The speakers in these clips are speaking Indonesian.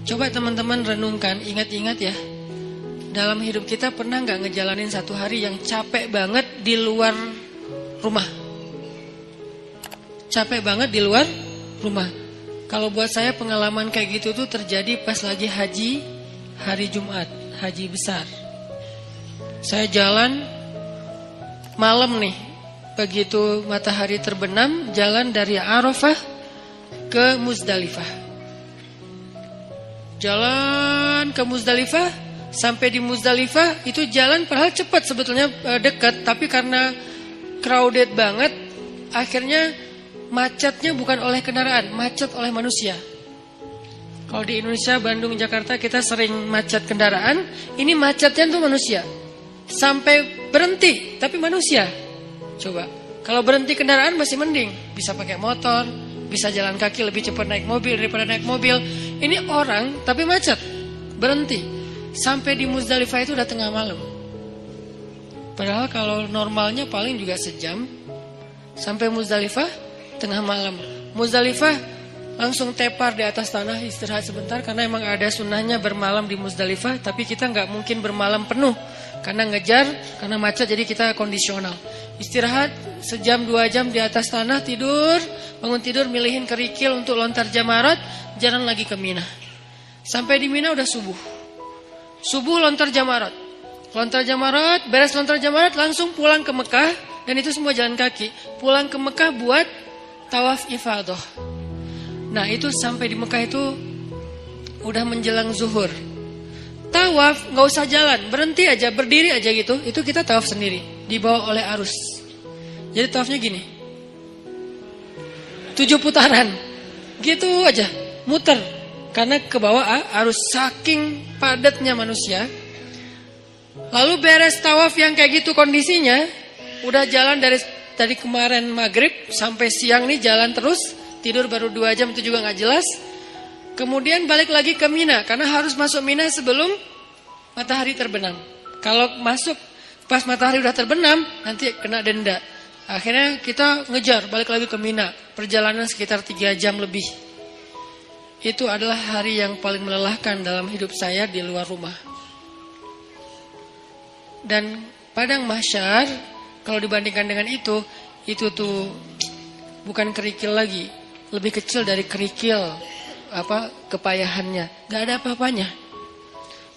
Coba teman-teman renungkan, ingat-ingat ya. Dalam hidup kita pernah gak ngejalanin satu hari yang capek banget di luar rumah? Capek banget di luar rumah. Kalau buat saya pengalaman kayak gitu tuh terjadi pas lagi haji, hari Jumat, haji besar. Saya jalan malam nih, begitu matahari terbenam, jalan dari Arafah ke Muzdalifah. Jalan ke Muzdalifah, sampai di Muzdalifah itu jalan padahal cepat sebetulnya, dekat, tapi karena crowded banget, akhirnya macetnya bukan oleh kendaraan, macet oleh manusia. Kalau di Indonesia, Bandung, Jakarta kita sering macet kendaraan, ini macetnya tuh manusia. Sampai berhenti, tapi manusia. Coba, kalau berhenti kendaraan masih mending, bisa pakai motor, bisa jalan kaki lebih cepat naik mobil daripada naik mobil. Ini orang, tapi macet, berhenti. Sampai di Muzdalifah itu udah tengah malam. Padahal kalau normalnya paling juga sejam. Sampai Muzdalifah tengah malam. Muzdalifah langsung tepar di atas tanah, istirahat sebentar. Karena emang ada sunnahnya bermalam di Muzdalifah. Tapi kita gak mungkin bermalam penuh, karena ngejar, karena macet, jadi kita kondisional. Istirahat sejam 2 jam di atas tanah, tidur, bangun tidur, milihin kerikil untuk lontar jamarat, jalan lagi ke Mina. Sampai di Mina udah subuh. Subuh lontar jamarat. Lontar jamarat, beres lontar jamarat langsung pulang ke Mekah. Dan itu semua jalan kaki. Pulang ke Mekah buat tawaf ifadah. Nah itu sampai di Mekah itu udah menjelang zuhur. Tawaf gak usah jalan, berhenti aja, berdiri aja gitu. Itu kita tawaf sendiri, dibawa oleh arus. Jadi tawafnya gini, 7 putaran, gitu aja, muter. Karena ke bawah arus, saking padatnya manusia. Lalu beres tawaf yang kayak gitu kondisinya, udah jalan dari kemarin maghrib sampai siang nih jalan terus, tidur baru 2 jam, itu juga gak jelas. Kemudian balik lagi ke Mina, karena harus masuk Mina sebelum matahari terbenam. Kalau masuk pas matahari udah terbenam, nanti kena denda. Akhirnya kita ngejar, balik lagi ke Mina. Perjalanan sekitar 3 jam lebih. Itu adalah hari yang paling melelahkan dalam hidup saya di luar rumah. Dan padang mahsyar, kalau dibandingkan dengan itu tuh bukan kerikil lagi, lebih kecil dari kerikil kepayahannya. Gak ada apa-apanya.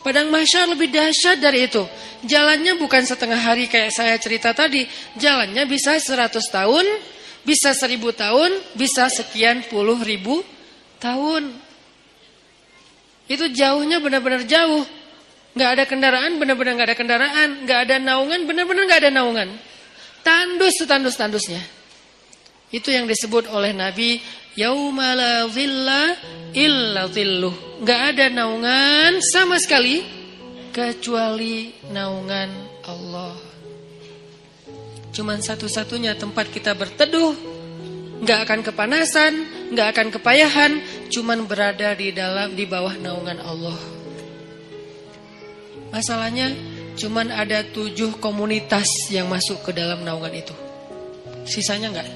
Padang mahsyar lebih dahsyat dari itu. Jalannya bukan setengah hari kayak saya cerita tadi. Jalannya bisa 100 tahun, bisa 1000 tahun, bisa sekian puluh ribu tahun. Itu jauhnya benar-benar jauh. Gak ada kendaraan, benar-benar gak ada kendaraan. Gak ada naungan, benar-benar gak ada naungan. Tandus setandus-tandusnya. Itu yang disebut oleh Nabi, yauma la dhilla illa dhilluh. Gak ada naungan sama sekali kecuali naungan Allah. Cuman satu-satunya tempat kita berteduh, gak akan kepanasan, gak akan kepayahan, cuman berada di bawah naungan Allah. Masalahnya cuman ada 7 komunitas yang masuk ke dalam naungan itu. Sisanya enggak.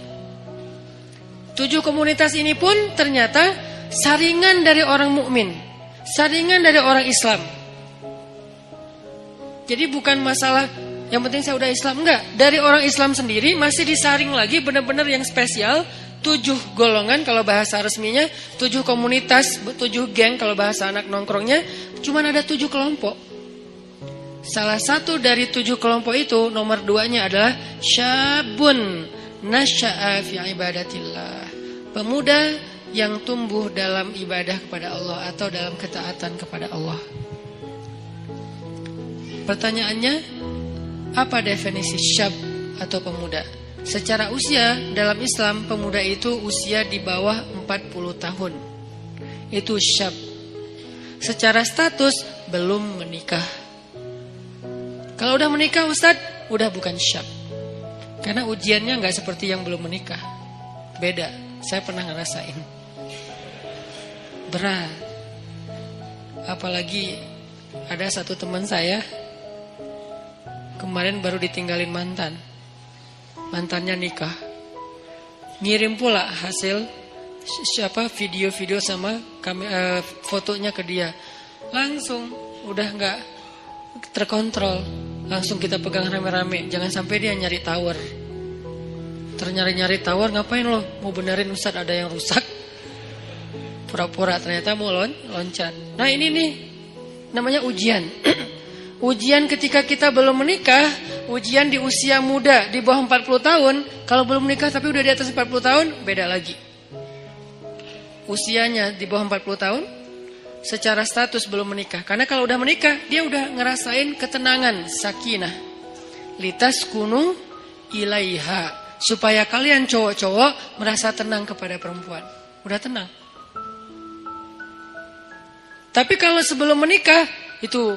7 komunitas ini pun ternyata saringan dari orang mukmin, saringan dari orang Islam. Jadi bukan masalah yang penting saya udah Islam, enggak. Dari orang Islam sendiri masih disaring lagi benar-benar yang spesial. 7 golongan kalau bahasa resminya, 7 komunitas, 7 geng kalau bahasa anak nongkrongnya. Cuman ada 7 kelompok. Salah satu dari 7 kelompok itu, nomor 2-nya adalah syabun nasya'a fi ibadatillah. Pemuda yang tumbuh dalam ibadah kepada Allah atau dalam ketaatan kepada Allah. Pertanyaannya, apa definisi syab atau pemuda? Secara usia dalam Islam, pemuda itu usia di bawah 40 tahun. Itu syab. Secara status belum menikah. Kalau udah menikah Ustadz, udah bukan syab. Karena ujiannya gak seperti yang belum menikah. Beda, saya pernah ngerasain. Berat. Apalagi ada satu teman saya, kemarin baru ditinggalin mantan. Mantannya nikah. Ngirim pula hasil video-video sama fotonya ke dia. Langsung udah nggak terkontrol. Langsung kita pegang rame-rame. Jangan sampai dia nyari tower. Nyari tower, ngapain lo? Mau benerin Ustaz ada yang rusak. Pura-pura ternyata mau loncat. Nah ini nih namanya ujian. Ujian ketika kita belum menikah, ujian di usia muda di bawah 40 tahun, kalau belum menikah tapi udah di atas 40 tahun, beda lagi. Usianya di bawah 40 tahun, secara status belum menikah. Karena kalau udah menikah, dia udah ngerasain ketenangan, sakinah. Litaskunu ilaiha. Supaya kalian cowok-cowok merasa tenang kepada perempuan. Udah tenang. Tapi kalau sebelum menikah, itu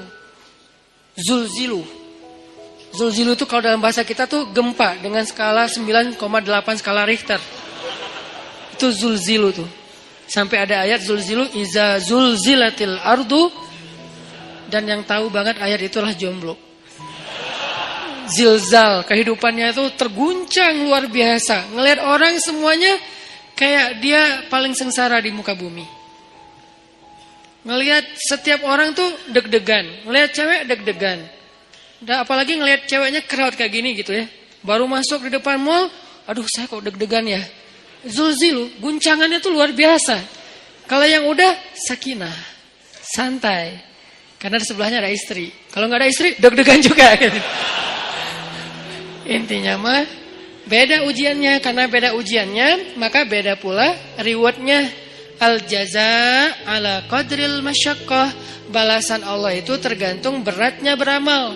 zulzilu. Zulzilu itu kalau dalam bahasa kita tuh gempa dengan skala 9,8 skala Richter. Itu zulzilu tuh. Sampai ada ayat zulzilu iza zulzilatil ardu, dan yang tahu banget ayat itulah jomblo. Zilzal, kehidupannya itu terguncang luar biasa. Ngelihat orang semuanya kayak dia paling sengsara di muka bumi. Ngelihat setiap orang tuh deg-degan. Ngelihat cewek deg-degan. Apalagi ngelihat ceweknya crowd kayak gini gitu ya. Baru masuk di depan mall, aduh saya kok deg-degan ya. Zulzilu, guncangannya tuh luar biasa. Kalau yang udah sakinah, santai. Karena di sebelahnya ada istri. Kalau nggak ada istri, deg-degan juga. Intinya mah beda ujiannya. Karena beda ujiannya, maka beda pula rewardnya. Al-jaza ala qadril masyaqqah. Balasan Allah itu tergantung beratnya beramal.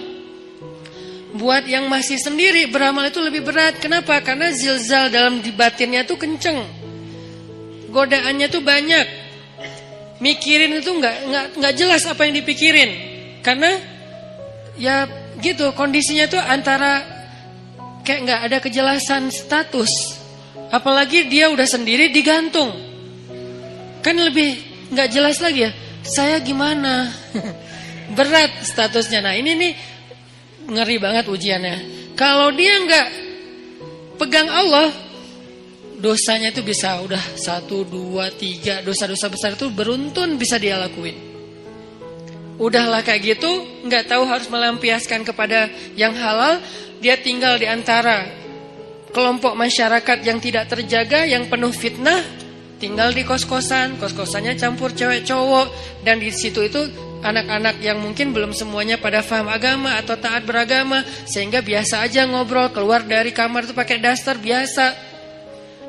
Buat yang masih sendiri, beramal itu lebih berat. Kenapa? Karena zilzal dalam di batinnya tuh kenceng. Godaannya tuh banyak. Mikirin itu nggak jelas apa yang dipikirin. Karena ya gitu, kondisinya tuh antara kayak nggak ada kejelasan status. Apalagi dia udah sendiri digantung. Kan lebih nggak jelas lagi ya. Saya gimana? Berat statusnya. Nah ini nih ngeri banget ujiannya. Kalau dia nggak pegang Allah, dosanya itu bisa udah 1, 2, 3. Dosa-dosa besar itu beruntun bisa dia lakuin. Udahlah kayak gitu, nggak tahu harus melampiaskan kepada yang halal. Dia tinggal di antara kelompok masyarakat yang tidak terjaga, yang penuh fitnah. Tinggal di kos-kosan, kos-kosannya campur cewek cowok, dan di situ itu anak-anak yang mungkin belum semuanya pada paham agama atau taat beragama, sehingga biasa aja ngobrol, keluar dari kamar itu pakai daster biasa.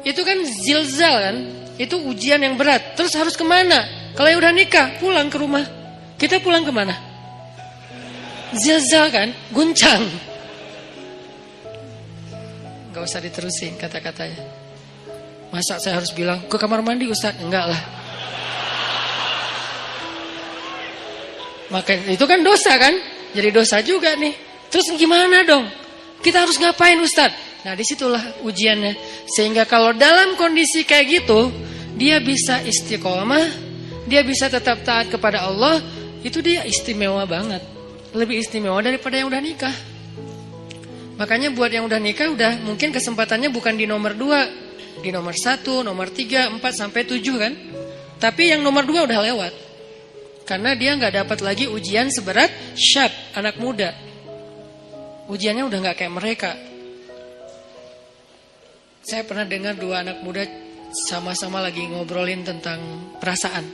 Itu kan zilzal kan, itu ujian yang berat. Terus harus kemana? Kalau yang udah nikah, pulang ke rumah. Kita pulang kemana? Zilzal kan, guncang. Gak usah diterusin kata-katanya. Masa saya harus bilang ke kamar mandi Ustaz? Enggak lah. Maka itu kan dosa kan? Jadi dosa juga nih. Terus gimana dong? Kita harus ngapain Ustaz? Nah disitulah ujiannya. Sehingga kalau dalam kondisi kayak gitu, dia bisa istiqomah, dia bisa tetap taat kepada Allah. Itu dia istimewa banget. Lebih istimewa daripada yang udah nikah. Makanya buat yang udah nikah, udah mungkin kesempatannya bukan di nomor 2, di nomor 1, nomor 3, 4 sampai 7 kan. Tapi yang nomor 2 udah lewat. Karena dia gak dapat lagi ujian seberat syab, anak muda. Ujiannya udah gak kayak mereka. Saya pernah dengar 2 anak muda sama-sama lagi ngobrolin tentang perasaan.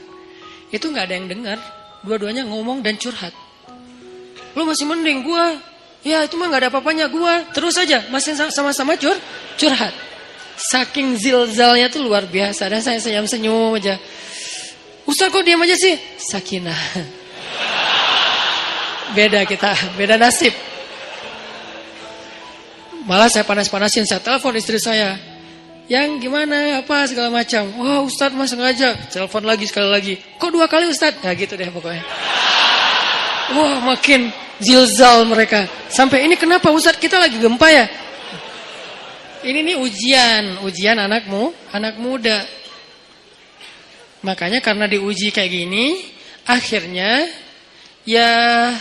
Itu gak ada yang dengar. Dua-duanya ngomong dan curhat. Lu masih mending gua. Ya itu mah gak ada apa-apanya gua. Terus aja masih sama-sama curhat. Saking zilzalnya tuh luar biasa. Dan saya senyum-senyum aja. Ustaz kok diam aja sih? Sakinah. Beda kita, beda nasib. Malah saya panas-panasin, saya telepon istri saya. Yang gimana, apa segala macam. Wah Ustaz mas sengaja. Telepon lagi sekali lagi. Kok 2 kali Ustaz? Ya gitu deh pokoknya. Wah makin zilzal mereka. Sampai ini kenapa Ustaz kita lagi gempa ya? Ini nih ujian anak muda. Makanya karena diuji kayak gini, akhirnya ya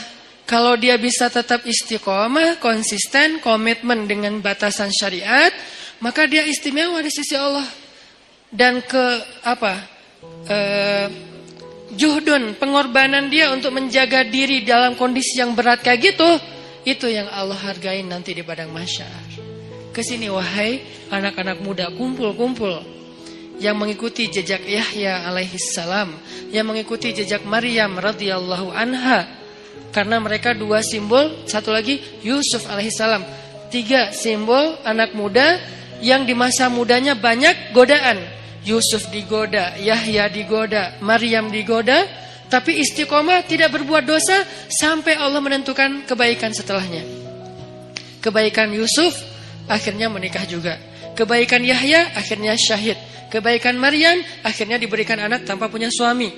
kalau dia bisa tetap istiqomah, konsisten, komitmen dengan batasan syariat, maka dia istimewa di sisi Allah. dan juhdun, pengorbanan dia untuk menjaga diri dalam kondisi yang berat kayak gitu, itu yang Allah hargain nanti di padang mahsyar. Kesini wahai anak-anak muda, kumpul-kumpul yang mengikuti jejak Yahya alaihissalam, yang mengikuti jejak Maryam radhiyallahu anha, karena mereka dua simbol, satu lagi Yusuf alaihissalam, tiga simbol anak muda yang di masa mudanya banyak godaan. Yusuf digoda, Yahya digoda, Maryam digoda, tapi istiqomah tidak berbuat dosa sampai Allah menentukan kebaikan setelahnya. Kebaikan Yusuf akhirnya menikah juga. Kebaikan Yahya akhirnya syahid. Kebaikan Maryam akhirnya diberikan anak tanpa punya suami.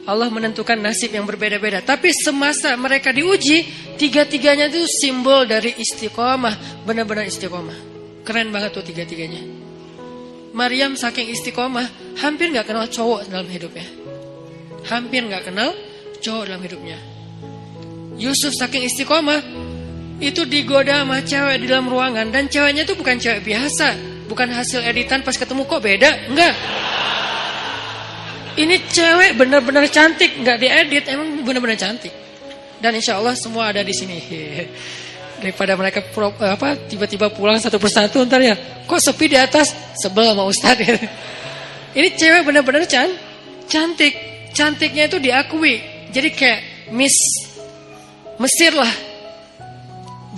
Allah menentukan nasib yang berbeda-beda. Tapi semasa mereka diuji, tiga-tiganya itu simbol dari istiqomah. Benar-benar istiqomah. Keren banget tuh tiga-tiganya. Maryam saking istiqomah, hampir gak kenal cowok dalam hidupnya. Hampir gak kenal cowok dalam hidupnya. Yusuf saking istiqomah, itu digoda sama cewek di dalam ruangan. Dan ceweknya itu bukan cewek biasa, bukan hasil editan pas ketemu kok beda. Enggak. Ini cewek benar-benar cantik, gak diedit, emang benar-benar cantik. Dan insya Allah semua ada di sini. Daripada mereka tiba-tiba pulang satu persatu ntar ya, kok sepi di atas, sebel sama Ustadz. Ini cewek benar-benar cantik. Cantiknya itu diakui. Jadi kayak Miss Mesir lah.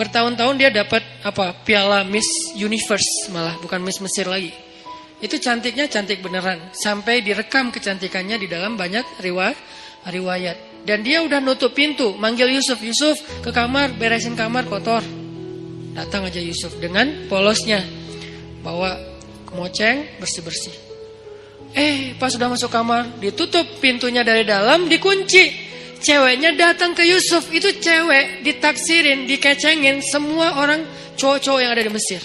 Bertahun-tahun dia dapat piala Miss Universe, malah bukan Miss Mesir lagi. Itu cantiknya cantik beneran. Sampai direkam kecantikannya di dalam banyak riwayat. Dan dia udah nutup pintu, manggil Yusuf ke kamar, beresin kamar kotor. Datang aja Yusuf dengan polosnya, bawa kemoceng, bersih-bersih. Pas sudah masuk kamar, ditutup pintunya dari dalam, dikunci. Ceweknya datang ke Yusuf, itu cewek ditaksirin, dikecengin semua orang cowok-cowok yang ada di Mesir.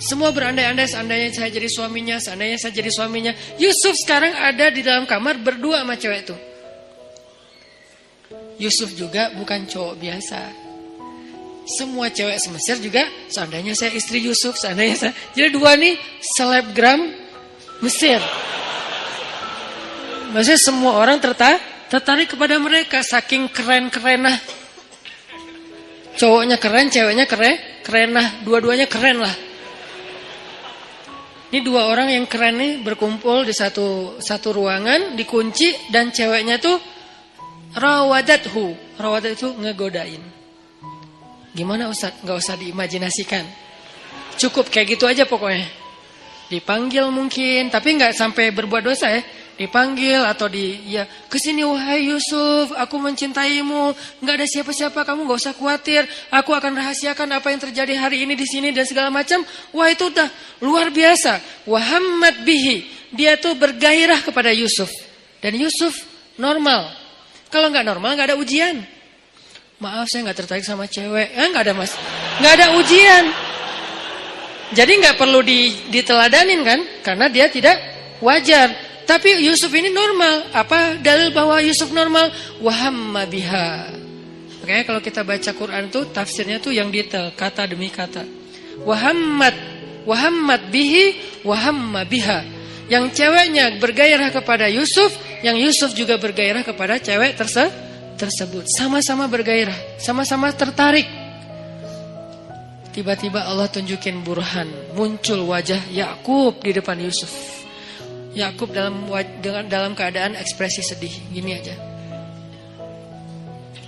Semua berandai-andai, seandainya saya jadi suaminya, Yusuf sekarang ada di dalam kamar berdua sama cewek itu. Yusuf juga bukan cowok biasa. Semua cewek se-Mesir juga, seandainya saya istri Yusuf, jadi dua nih selebgram Mesir. Maksudnya semua orang tertarik kepada mereka, saking keren-kerenah. Cowoknya keren, ceweknya kerenah, dua-duanya keren lah. Ini dua orang yang keren nih berkumpul di satu ruangan, dikunci, dan ceweknya tuh rawadathu. Rawadat itu ngegodain. Gimana Ustaz? Gak usah diimajinasikan. Cukup kayak gitu aja pokoknya. Dipanggil mungkin, tapi gak sampai berbuat dosa ya. Dipanggil atau kesini wahai Yusuf, aku mencintaimu. Gak ada siapa-siapa, kamu gak usah khawatir. Aku akan rahasiakan apa yang terjadi hari ini di sini dan segala macam. Wah itu udah luar biasa. Wahammat bihi. Dia tuh bergairah kepada Yusuf. Dan Yusuf normal. Kalau nggak normal nggak ada ujian. Maaf saya nggak tertarik sama cewek. Nggak ada mas, nggak ada ujian. Jadi nggak perlu diteladanin kan? Karena dia tidak wajar. Tapi Yusuf ini normal. Apa dalil bahwa Yusuf normal? Wahamma biha. Makanya kalau kita baca Quran tuh tafsirnya tuh yang detail, kata demi kata. Wahammat bihi, wahamma biha. Yang ceweknya bergairah kepada Yusuf, yang Yusuf juga bergairah kepada cewek tersebut. Sama-sama bergairah, sama-sama tertarik. Tiba-tiba Allah tunjukin burhan, muncul wajah Yakub di depan Yusuf. Yakub dalam keadaan ekspresi sedih, gini aja.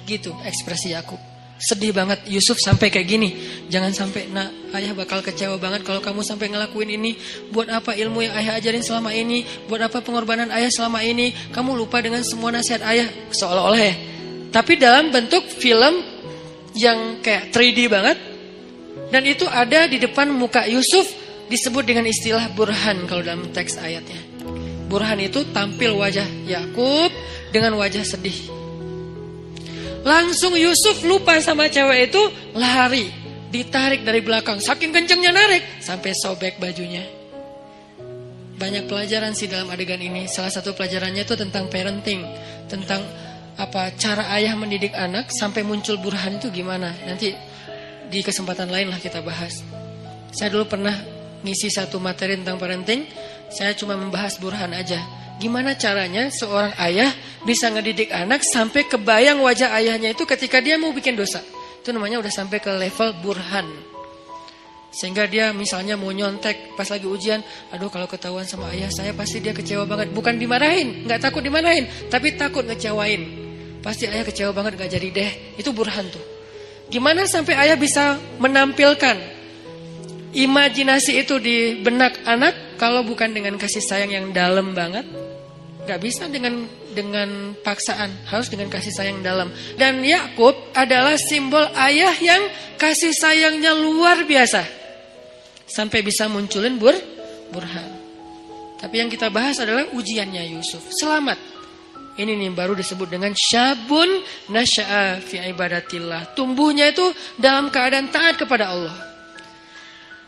Gitu ekspresi Yakub. Sedih banget Yusuf sampai kayak gini. Jangan sampai ayah bakal kecewa banget kalau kamu sampai ngelakuin ini. Buat apa ilmu yang ayah ajarin selama ini? Buat apa pengorbanan ayah selama ini? Kamu lupa dengan semua nasihat ayah. Seolah-olah ya. Tapi dalam bentuk film yang kayak 3D banget. Dan itu ada di depan muka Yusuf. Disebut dengan istilah burhan kalau dalam teks ayatnya. Burhan itu tampil wajah Yakub dengan wajah sedih. Langsung Yusuf lupa sama cewek itu, lari, ditarik dari belakang, saking kencengnya narik sampai sobek bajunya. Banyak pelajaran sih dalam adegan ini. Salah satu pelajarannya itu tentang parenting, tentang cara ayah mendidik anak sampai muncul burhan itu gimana. Nanti di kesempatan lain lah kita bahas. Saya dulu pernah ngisi satu materi tentang parenting Saya cuma membahas burhan aja. Gimana caranya seorang ayah bisa ngedidik anak sampai kebayang wajah ayahnya itu ketika dia mau bikin dosa. Itu namanya udah sampai ke level burhan. Sehingga dia misalnya mau nyontek pas lagi ujian, aduh kalau ketahuan sama ayah saya pasti dia kecewa banget. Bukan dimarahin, gak takut dimarahin, tapi takut ngecewain. Pasti ayah kecewa banget gak jadi deh. Itu burhan tuh. Gimana sampai ayah bisa menampilkan imajinasi itu di benak anak kalau bukan dengan kasih sayang yang dalam banget? Gak bisa dengan paksaan, harus dengan kasih sayang dalam. Dan Yakub adalah simbol ayah yang kasih sayangnya luar biasa. Sampai bisa munculin burhan. Tapi yang kita bahas adalah ujiannya Yusuf. Selamat. Ini nih baru disebut dengan syabun nasya'a fi ibadatillah. Tumbuhnya itu dalam keadaan taat kepada Allah.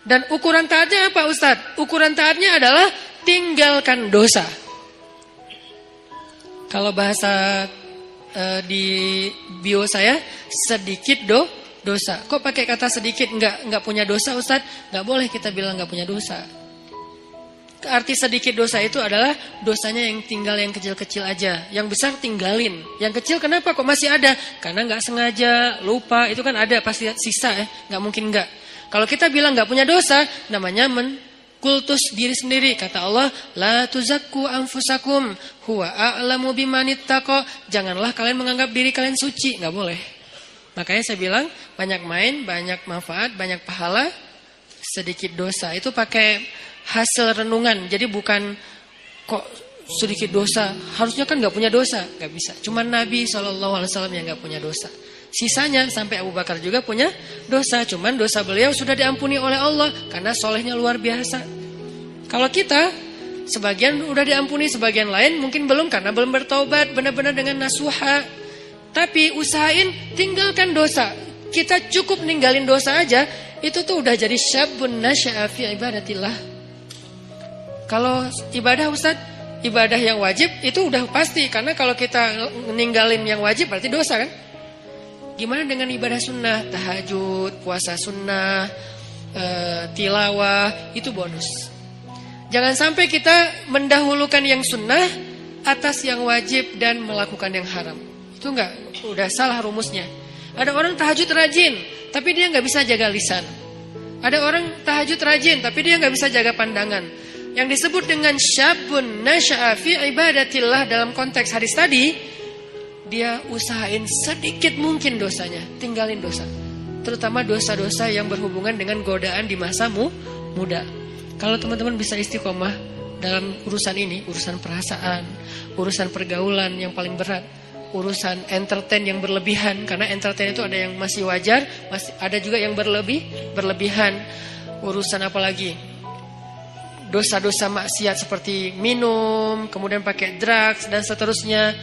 Dan ukuran taatnya apa Ustadz? Ukuran taatnya adalah tinggalkan dosa. Kalau bahasa di bio saya, sedikit dosa. Kok pakai kata sedikit? Enggak punya dosa Ustadz? Enggak boleh kita bilang enggak punya dosa. Arti sedikit dosa itu adalah dosanya yang tinggal yang kecil-kecil aja. Yang besar tinggalin. Yang kecil kenapa kok masih ada? Karena enggak sengaja, lupa. Itu kan ada pasti sisa ya. Enggak mungkin enggak. Kalau kita bilang enggak punya dosa, namanya kultus diri sendiri. Kata Allah, la tuzakku anfusakum huwa a'lamu bimanittaqo. Janganlah kalian menganggap diri kalian suci. Enggak boleh. Makanya saya bilang banyak main, banyak manfaat, banyak pahala, sedikit dosa. Itu pakai hasil renungan. Jadi bukan kok sedikit dosa. Harusnya kan gak punya dosa. Gak bisa. Cuma Nabi SAW yang gak punya dosa. Sisanya sampai Abu Bakar juga punya dosa. Cuman dosa beliau sudah diampuni oleh Allah. Karena solehnya luar biasa. Kalau kita, sebagian udah diampuni, sebagian lain mungkin belum. Karena belum bertaubat benar-benar dengan nasuha. Tapi usahain tinggalkan dosa. Kita cukup ninggalin dosa aja, itu tuh udah jadi syabun nasya'a fi ibadatillah. Kalau ibadah Ustadz, ibadah yang wajib itu udah pasti. Karena kalau kita ninggalin yang wajib berarti dosa kan. Gimana dengan ibadah sunnah? Tahajud, puasa sunnah, tilawah, itu bonus. Jangan sampai kita mendahulukan yang sunnah atas yang wajib dan melakukan yang haram. Itu enggak, udah salah rumusnya. Ada orang tahajud rajin, tapi dia enggak bisa jaga lisan. Ada orang tahajud rajin, tapi dia enggak bisa jaga pandangan. Yang disebut dengan syabun nasya'a fi ibadatillah dalam konteks hadis tadi, dia usahain sedikit mungkin dosanya, tinggalin dosa. Terutama dosa-dosa yang berhubungan dengan godaan di masa muda. Kalau teman-teman bisa istiqomah dalam urusan ini, urusan perasaan, urusan pergaulan yang paling berat, urusan entertain yang berlebihan, karena entertain itu ada yang masih wajar, masih ada juga yang berlebihan. Urusan apa lagi? Dosa-dosa maksiat seperti minum, kemudian pakai drugs dan seterusnya,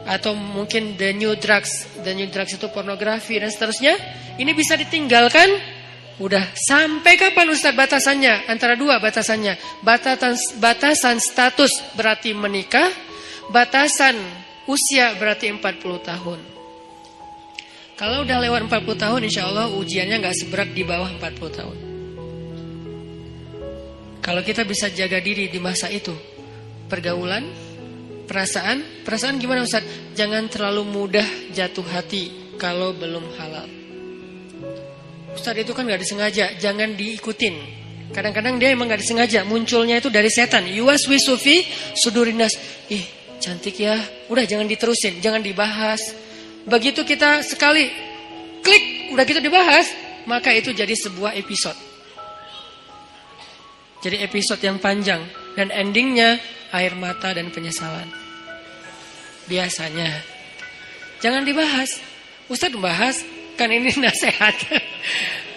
atau mungkin the new drugs itu pornografi dan seterusnya. Ini bisa ditinggalkan. Udah sampai kapan Ustaz batasannya? Antara dua batasannya. Batasan status berarti menikah, batasan usia berarti 40 tahun. Kalau udah lewat 40 tahun, insya Allah ujiannya gak seberat di bawah 40 tahun. Kalau kita bisa jaga diri di masa itu, pergaulan, perasaan gimana Ustaz? Jangan terlalu mudah jatuh hati kalau belum halal. Ustaz itu kan gak disengaja, jangan diikutin. Kadang-kadang dia emang gak disengaja, munculnya itu dari setan. Yuwaswisu fi sudurinas. Cantik ya, udah jangan diterusin, jangan dibahas. Begitu kita sekali klik, udah gitu dibahas, maka itu jadi sebuah episode. Jadi episode yang panjang. Dan endingnya air mata dan penyesalan. Biasanya. Jangan dibahas. Ustadz membahas, kan ini nasihat.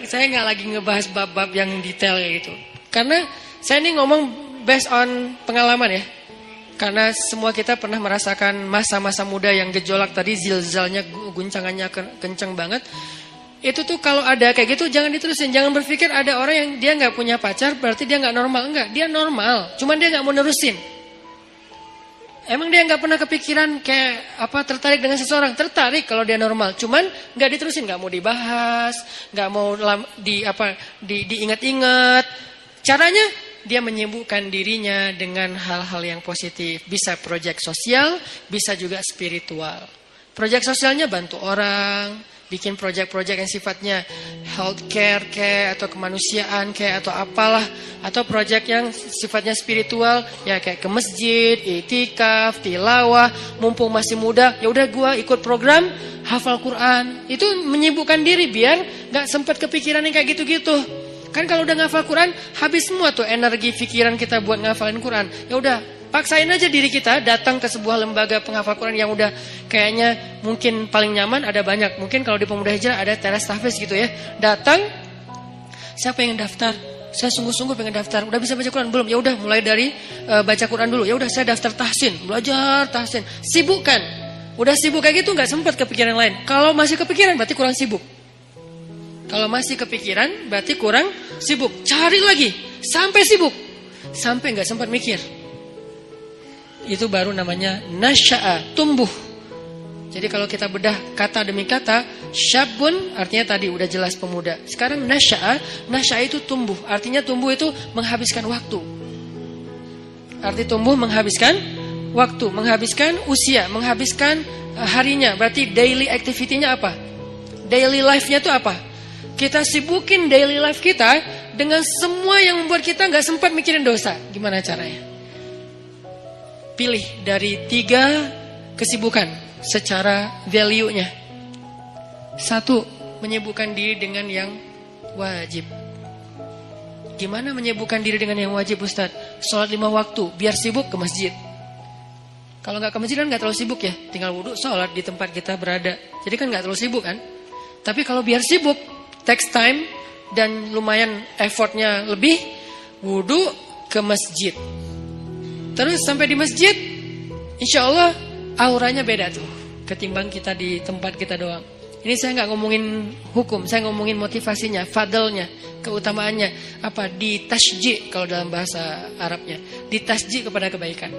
Saya gak lagi ngebahas bab-bab yang detail gitu. Karena saya ini ngomong based on pengalaman ya. Karena semua kita pernah merasakan masa-masa muda yang gejolak tadi, zilzalnya, guncangannya kenceng banget. Itu tuh kalau ada kayak gitu jangan diterusin. Jangan berpikir ada orang yang dia gak punya pacar berarti dia gak normal. Enggak, dia normal. Cuman dia gak mau nerusin. Emang dia gak pernah kepikiran kayak tertarik dengan seseorang. Tertarik kalau dia normal. Cuman gak diterusin, gak mau dibahas, gak mau diingat-ingat. Caranya dia menyibukkan dirinya dengan hal-hal yang positif. Bisa proyek sosial, bisa juga spiritual. Proyek sosialnya bantu orang, bikin proyek-proyek yang sifatnya healthcare kayak atau kemanusiaan kayak atau apalah, atau proyek yang sifatnya spiritual ya kayak ke masjid, itikaf, tilawah, mumpung masih muda, ya udah gua ikut program hafal Quran. Itu menyibukkan diri biar enggak sempat kepikiran yang kayak gitu-gitu. Kan kalau udah ngafal Quran habis semua tuh energi pikiran kita buat ngafalin Quran. Ya udah, paksain aja diri kita datang ke sebuah lembaga penghafal Quran yang udah kayaknya mungkin paling nyaman, ada banyak. Mungkin kalau di Pemuda Hijrah ada teras tahfiz gitu ya. Datang, siapa yang daftar? Saya sungguh-sungguh pengen daftar. Udah bisa baca Quran belum? Ya udah, mulai dari baca Quran dulu. Ya udah, saya daftar tahsin, belajar tahsin. Sibukkan. Udah sibuk kayak gitu nggak sempat kepikiran lain. Kalau masih kepikiran berarti kurang sibuk. Kalau masih kepikiran berarti kurang sibuk. Cari lagi sampai sibuk, sampai nggak sempat mikir. Itu baru namanya nasya'a, tumbuh. Jadi kalau kita bedah kata demi kata, syabun artinya tadi udah jelas pemuda. Sekarang nasya'a itu tumbuh. Artinya tumbuh itu menghabiskan waktu. Arti tumbuh menghabiskan waktu, menghabiskan usia, menghabiskan harinya. Berarti daily activity-nya apa? Daily life-nya itu apa? Kita sibukin daily life kita dengan semua yang membuat kita nggak sempat mikirin dosa. Gimana caranya? Pilih dari 3 kesibukan secara value-nya. 1, menyibukkan diri dengan yang wajib. Gimana menyibukkan diri dengan yang wajib, Ustaz? Sholat 5 waktu, biar sibuk ke masjid. Kalau nggak ke masjid kan nggak terlalu sibuk ya. Tinggal wudhu, sholat di tempat kita berada. Jadi kan nggak terlalu sibuk kan. Tapi kalau biar sibuk, takes time dan lumayan effortnya lebih, wudhu ke masjid. Terus sampai di masjid, insya Allah auranya beda tuh ketimbang kita di tempat kita doang. Ini saya nggak ngomongin hukum, saya ngomongin motivasinya, fadlnya, keutamaannya. Apa? Ditasji' kalau dalam bahasa Arabnya, ditasji' kepada kebaikan.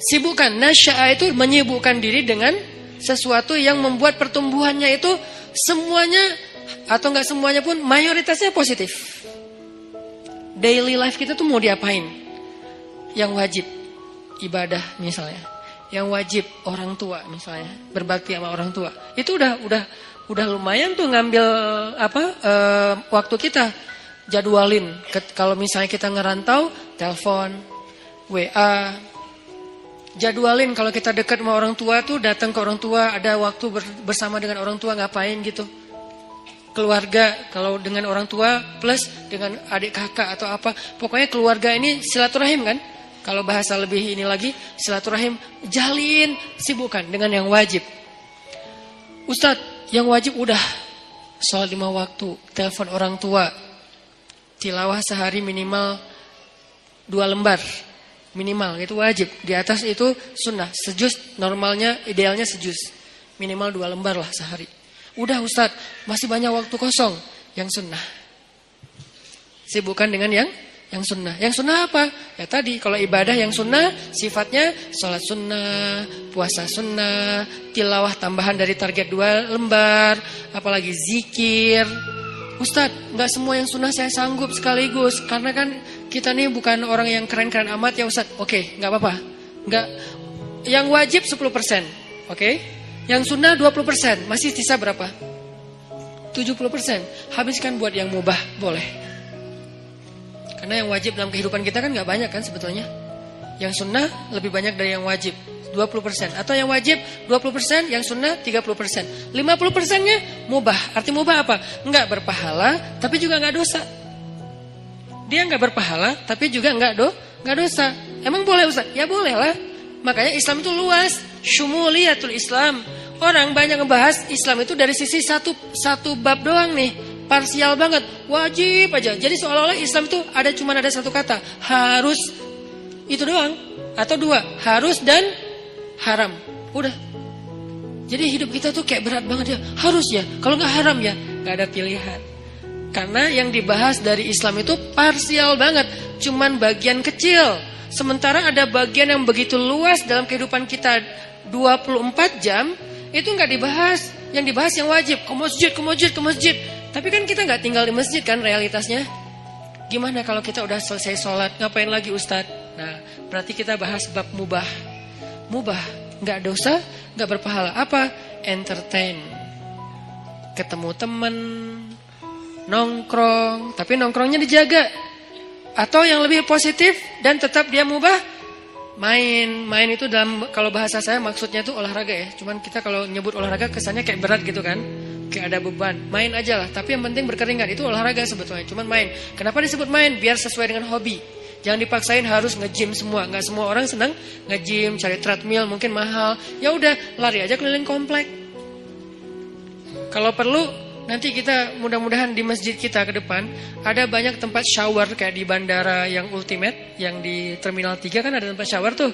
Sibukkan, nasya'a itu menyibukkan diri dengan sesuatu yang membuat pertumbuhannya itu semuanya atau enggak semuanya pun mayoritasnya positif. Daily life kita tuh mau diapain? Yang wajib ibadah misalnya, yang wajib orang tua misalnya, berbakti sama orang tua. Itu udah lumayan tuh ngambil waktu kita. Jadwalin. Kalau misalnya kita ngerantau, telepon, WA. Jadwalin kalau kita dekat sama orang tua tuh datang ke orang tua, ada waktu bersama dengan orang tua ngapain gitu. Keluarga kalau dengan orang tua plus dengan adik kakak atau apa. Pokoknya keluarga ini silaturahim kan. Kalau bahasa lebih ini lagi silaturahim, jalin, sibukkan dengan yang wajib. Ustadz, yang wajib udah sholat 5 waktu, telepon orang tua, tilawah sehari minimal 2 lembar. Minimal, itu wajib. Di atas itu sunnah. Sejuz, normalnya, idealnya sejuz. Minimal 2 lembar lah sehari. Udah Ustadz, masih banyak waktu kosong. Yang sunnah. Sibukkan dengan yang sunnah. Yang sunnah apa? Ya tadi, kalau ibadah yang sunnah, sifatnya sholat sunnah, puasa sunnah, tilawah tambahan dari target 2 lembar, apalagi zikir. Ustadz, gak semua yang sunnah saya sanggup sekaligus. Karena kan kita nih bukan orang yang keren-keren amat ya Ustadz. Oke, gak apa-apa. Yang wajib 10%. Oke. Yang sunnah 20%. Masih sisa berapa? 70%. Habiskan buat yang mubah, boleh. Karena yang wajib dalam kehidupan kita kan gak banyak kan sebetulnya. Yang sunnah lebih banyak dari yang wajib, 20%. Atau yang wajib 20%, yang sunnah 30%. 50%-nya mubah. Arti mubah apa? Enggak berpahala, tapi juga enggak dosa. Dia enggak berpahala, tapi juga enggak dosa. Emang boleh Ustaz? Ya boleh lah. Makanya Islam itu luas. Syumuliyatul Islam. Orang banyak ngebahas Islam itu dari sisi satu bab doang nih. Parsial banget. Wajib aja. Jadi seolah-olah Islam itu cuma ada satu kata. Harus. Itu doang. Atau 2. Harus dan haram. Udah. Jadi hidup kita tuh kayak berat banget ya. Harus ya. Kalau enggak haram ya. Enggak ada pilihan. Karena yang dibahas dari Islam itu parsial banget. Cuman bagian kecil. Sementara ada bagian yang begitu luas dalam kehidupan kita 24 jam. Itu gak dibahas. Yang dibahas yang wajib. Ke masjid. Tapi kan kita gak tinggal di masjid kan realitasnya. Gimana kalau kita udah selesai sholat, ngapain lagi Ustadz? Nah, berarti kita bahas bab mubah. Mubah, nggak dosa, nggak berpahala. Apa? Entertain, ketemu temen, nongkrong, tapi nongkrongnya dijaga. Atau yang lebih positif dan tetap dia mubah, main itu dalam, kalau bahasa saya maksudnya itu olahraga ya. Cuman kita kalau nyebut olahraga kesannya kayak berat gitu kan, kayak ada beban. Main aja lah, tapi yang penting berkeringat, itu olahraga sebetulnya. Cuman main. Kenapa disebut main? Biar sesuai dengan hobi. Jangan dipaksain harus nge-gym semua. Nggak semua orang senang nge-gym, cari treadmill mungkin mahal. Ya udah, lari aja keliling komplek. Kalau perlu nanti kita mudah-mudahan di masjid kita ke depan ada banyak tempat shower kayak di bandara yang ultimate, yang di Terminal 3 kan ada tempat shower tuh.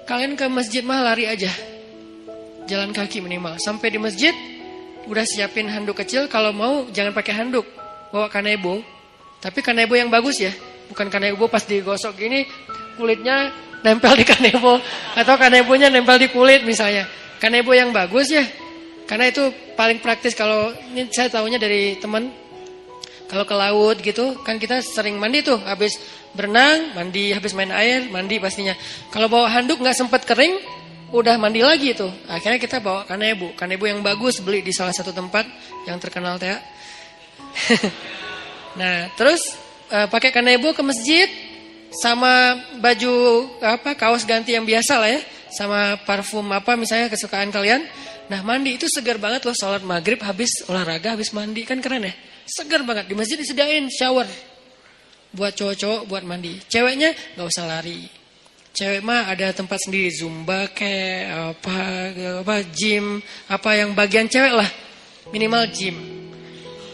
Kalian ke masjid mah lari aja. Jalan kaki minimal. Sampai di masjid udah siapin handuk kecil, kalau mau jangan pakai handuk. Bawa kanebo. Tapi kanebo yang bagus ya. Bukan kanebo pas digosok gini kulitnya nempel di kanebo, atau kanebonya nempel di kulit misalnya. Kanebo yang bagus ya. Karena itu paling praktis. Kalau ini saya tahunya dari teman, kalau ke laut gitu kan kita sering mandi tuh, habis berenang mandi, habis main air mandi pastinya. Kalau bawa handuk nggak sempat kering, udah mandi lagi tuh. Akhirnya kita bawa kanebo yang bagus, beli di salah satu tempat yang terkenal teh. Nah terus pakai kanebo ke masjid sama baju kaos ganti yang biasa lah ya, sama parfum apa misalnya kesukaan kalian. Nah mandi itu segar banget loh, sholat maghrib habis olahraga habis mandi kan keren ya, segar banget. Di masjid disediain shower buat cowok-cowok buat mandi, ceweknya nggak usah lari. Cewek mah ada tempat sendiri, zumba kayak apa gym, apa yang bagian cewek lah, minimal gym.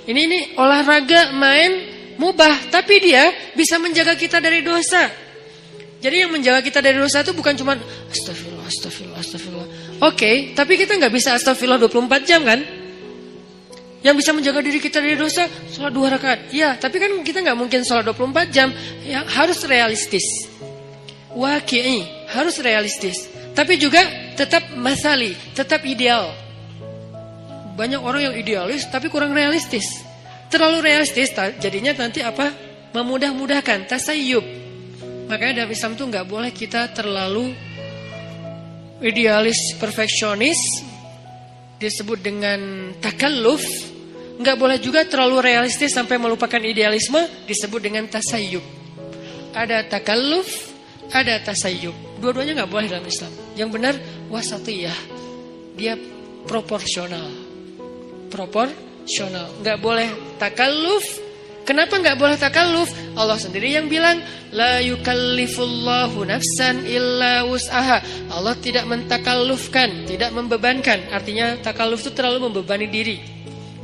Ini olahraga main mubah, tapi dia bisa menjaga kita dari dosa. Jadi yang menjaga kita dari dosa itu bukan cuma astagfirullah. Oke, tapi kita nggak bisa astagfirullah 24 jam kan? Yang bisa menjaga diri kita dari dosa, sholat 2 rakaat. Ya, tapi kan kita nggak mungkin sholat 24 jam. Ya, harus realistis. Waqi'i, harus realistis. Tapi juga tetap masali, tetap ideal. Banyak orang yang idealis tapi kurang realistis. Terlalu realistis jadinya nanti apa? Memudah-mudahkan, tasayyub. Makanya dalam Islam tuh nggak boleh kita terlalu idealis, perfeksionis, disebut dengan takalluf. Nggak boleh juga terlalu realistis sampai melupakan idealisme, disebut dengan tasayyub. Ada takalluf, ada tasayyub. Dua-duanya nggak boleh dalam Islam. Yang benar wasatiyah, dia proporsional. Nggak boleh takalluf. Kenapa nggak boleh takalluf? Allah sendiri yang bilang, la yukallifullahu nafsan illa wus'aha. Allah tidak mentakallufkan, tidak membebankan. Artinya takalluf itu terlalu membebani diri.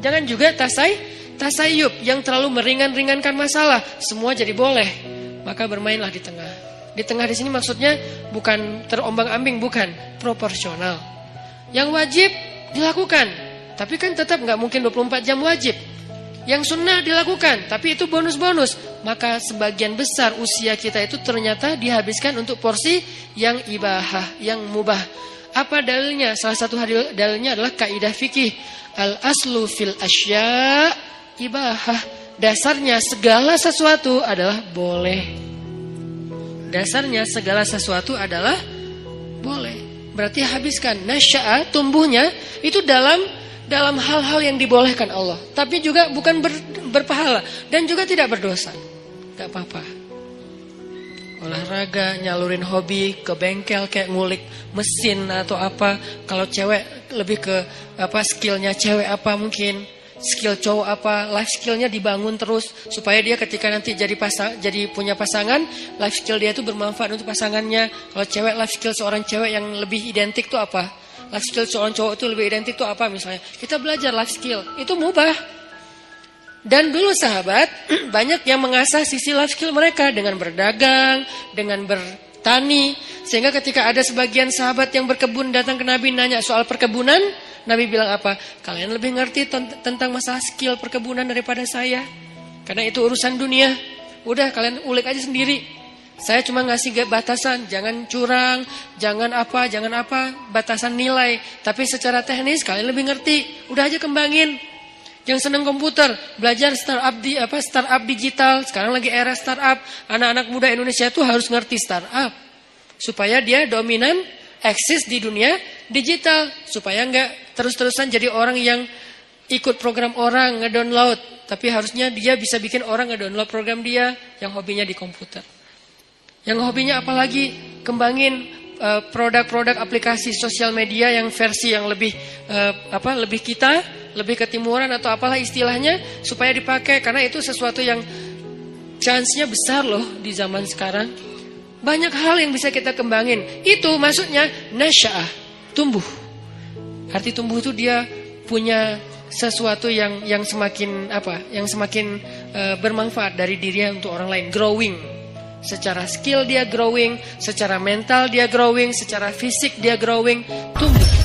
Jangan juga tasayyub yang terlalu meringan-ringankan masalah. Semua jadi boleh. Maka bermainlah di tengah. Di tengah di sini maksudnya bukan terombang-ambing, bukan, proporsional. Yang wajib dilakukan, tapi kan tetap nggak mungkin 24 jam wajib. Yang sunnah dilakukan, tapi itu bonus-bonus. Maka sebagian besar usia kita itu ternyata dihabiskan untuk porsi yang ibahah, yang mubah. Apa dalilnya? Salah satu dalilnya adalah kaidah fikih. Al-aslu fil asya ibahah. Dasarnya segala sesuatu adalah boleh. Dasarnya segala sesuatu adalah boleh. Berarti habiskan. Nasya'a, tumbuhnya itu dalam hal-hal yang dibolehkan Allah, tapi juga bukan berpahala dan juga tidak berdosa. Gak apa-apa. Olahraga, nyalurin hobi, ke bengkel kayak ngulik mesin atau apa. Kalau cewek lebih ke skillnya cewek apa mungkin, skill cowok apa, life skillnya dibangun terus supaya dia ketika nanti jadi punya pasangan, life skill dia itu bermanfaat untuk pasangannya. Kalau cewek, life skill seorang cewek yang lebih identik tuh apa? Life skill seorang cowok itu lebih identik tuh apa misalnya? Kita belajar life skill, itu mubah. Dan dulu sahabat banyak yang mengasah sisi life skill mereka dengan berdagang, dengan bertani. Sehingga ketika ada sebagian sahabat yang berkebun datang ke Nabi nanya soal perkebunan, Nabi bilang apa? Kalian lebih ngerti tentang masalah skill perkebunan daripada saya. Karena itu urusan dunia. Udah kalian ulik aja sendiri. Saya cuma ngasih batasan, jangan curang, jangan apa, batasan nilai. Tapi secara teknis kalian lebih ngerti, udah aja kembangin. Yang senang komputer, belajar startup digital. Sekarang lagi era startup. Anak-anak muda Indonesia itu harus ngerti startup supaya dia dominan, eksis di dunia digital, supaya nggak terus-terusan jadi orang yang ikut program orang ngedownload, tapi harusnya dia bisa bikin orang ngedownload program dia yang hobinya di komputer. Yang hobinya apalagi kembangin produk-produk aplikasi sosial media yang versi yang lebih lebih ketimuran atau apalah istilahnya, supaya dipakai, karena itu sesuatu yang chance-nya besar loh di zaman sekarang. Banyak hal yang bisa kita kembangin. Itu maksudnya nasya'ah, tumbuh. Arti tumbuh itu dia punya sesuatu yang semakin bermanfaat dari dirinya untuk orang lain, growing. Secara skill dia growing, secara mental dia growing, secara fisik dia growing, tumbuh.